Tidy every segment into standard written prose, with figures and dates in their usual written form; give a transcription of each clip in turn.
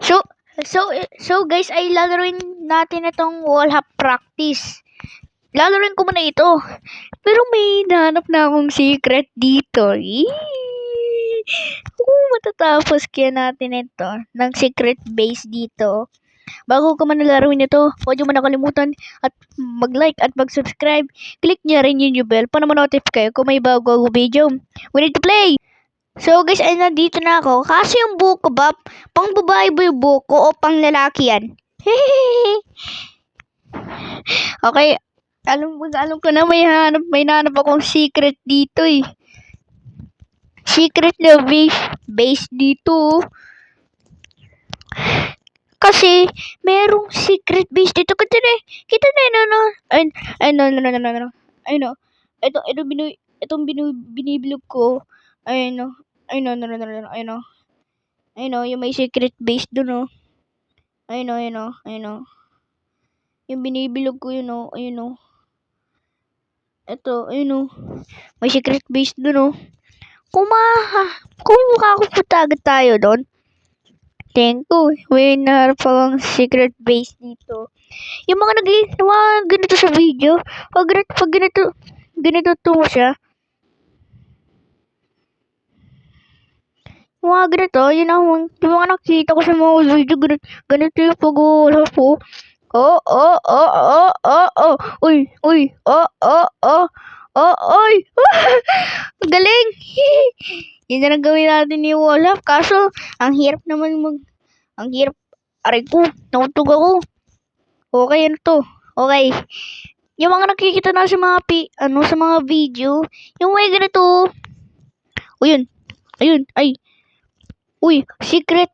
So, so guys, ay lalaruin natin itong wall hop practice. Lalaruin ko muna ito. Pero may nahanap na akong secret dito. Matatapos kaya natin ito ng secret base dito. Bago ka man nalaruin ito, huwag niyo man nakalimutan at mag-like at mag-subscribe. Click niya rin yung bell para ma-notify kayo kung may bago video. We need to play! So guys, ay nandito na ako. Kasi yung buhok ko ba, pang babae ba yung buhok ko o pang lalaki yan? Okay, alam ko na may nahanap akong secret dito eh. Secret na base dito. Kasi merong secret base dito. Kita na yun, no? Ay, no. Itong binibilog ko. Ay, no. Yung may secret base dun, no. Ayun, no. Yung binibilog ko yun, no. Ayun, no. Ito, ayun, no. May secret base dun, no. Kung makakapunta agad tayo doon. Thank you. May naharap akong secret base dito. Yung mga ganito sa video, pag ganito tungo siya. Yung mga ganito, yun ang yung mga nakita ko sa mga video, ganito yung pag-uulap po. Oh. Uy. Uy. Galing. Yun na lang gawin natin ni Wallap. Kaso, ang hirap. Aray ko, nautog ako. Okay, ano to? Okay. Yung mga nakikita na sa mga sa mga video, yung may ganito. Ayun. Ay. Uy, secret.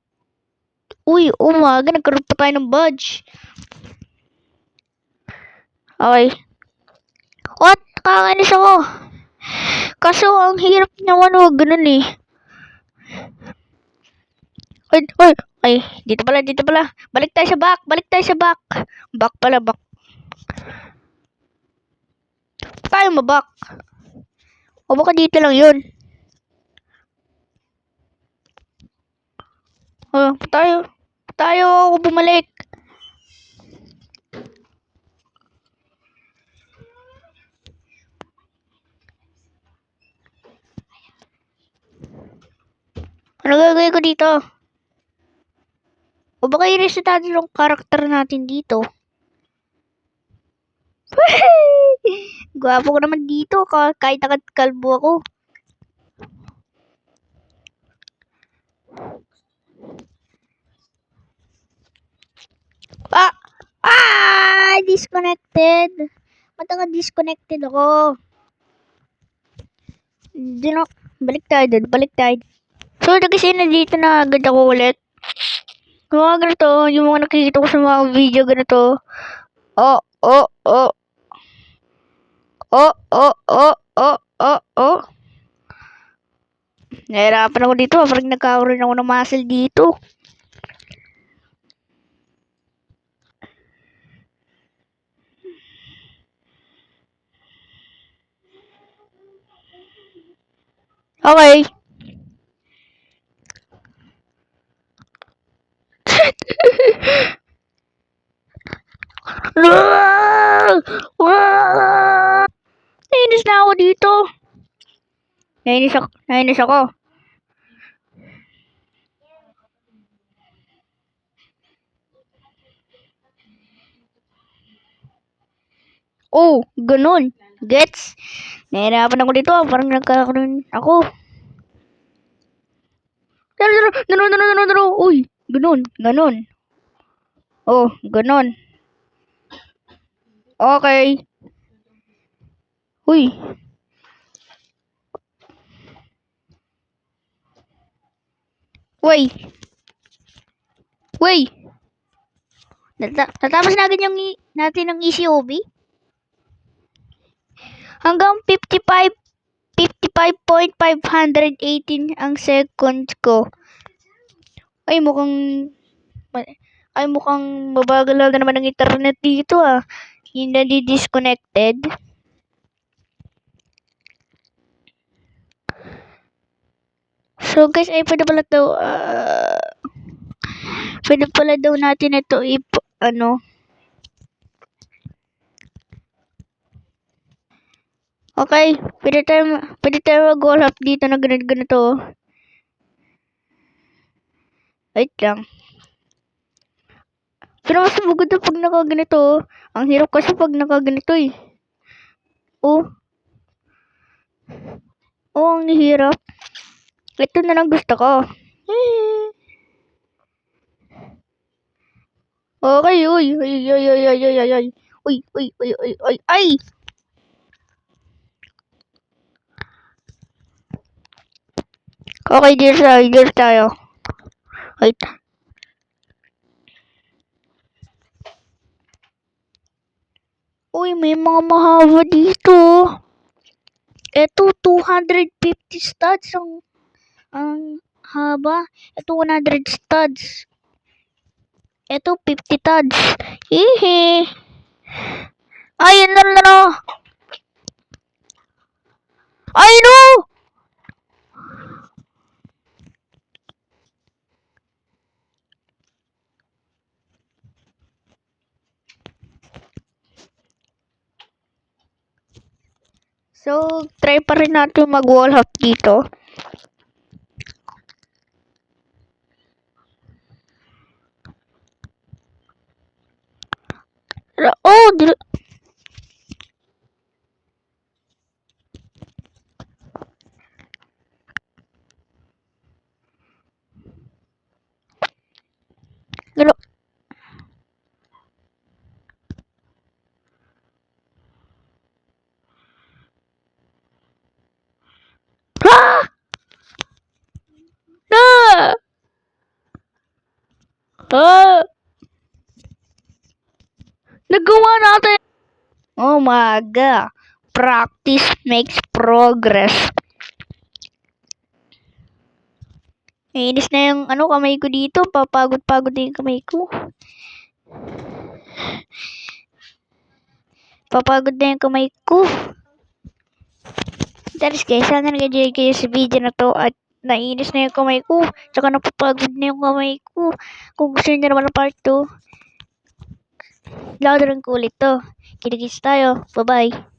Uy, umaga, nagkaroon pa tayo ng badge. Okay. What? Kakainis ako. Kaso, ang hirap naman, wag ganun eh. Ay, dito pala. Balik tayo sa back. Back pala. Tayo mabak. O baka dito lang yun. Tayo ako bumalik. Ano gagawin ko dito? O baka i-reset natin yung karakter natin dito. Gwapo ko naman dito kahit kalbo ako. Disconnected. Ba't disconnected ako? Balik tayo. So, kasi dito na agad ako ulit. Yung mga ganito, yung mga nakikita ko sa mga video ganito. Oh. Nahirapan ako dito. Parang nagkakaroon ako ng muscle dito. Okay. Nainis na ako dito. Nainis ako. Oh, ganun. Gets? Nahirapan ako dito. Parang nagkakaroon ako. Uy, ganun. Oh, ganun. Okay. Uy. Uy. Natapos natin yung easy hobby. Hanggang 55.518 ang seconds ko. Ay, mukhang mabagal na naman ang internet dito ah. Hindi disconnected. So guys, ay pwede pala to. Pwede pala daw natin ito Okay, pwede tayo mag-wall up dito na ganito. Wait lang. Pero mas maganda pag nakaganito. Ang hirap kasi pag nakaganito eh. Oh, ang hirap. Ito na lang gusto ko. Okay, uy. Ay! Okay, dito tayo. Wait. Uy, may mga mahaba dito. Ito, 250 studs ang haba. Ito, 100 studs. Ito, 50 studs. Hihi. Ay, no. Ay, no! So, try pa rin natin mag-wall hop dito. Oh, Ah! Ah! Ah! Nagawa natin! Oh my God. Practice makes progress. Inis na yung kamay ko dito. Papagod-pagod na yung kamay ko. Papagod na yung kamay ko. That's guys, sana nag-enjoy kayo sa video na to at nainis na yung kamay ko. Tsaka napapagod na yung kamay ko. Kung gusto nyo naman ng part 2, louder ko ulit to. Kita-kits tayo. Bye-bye.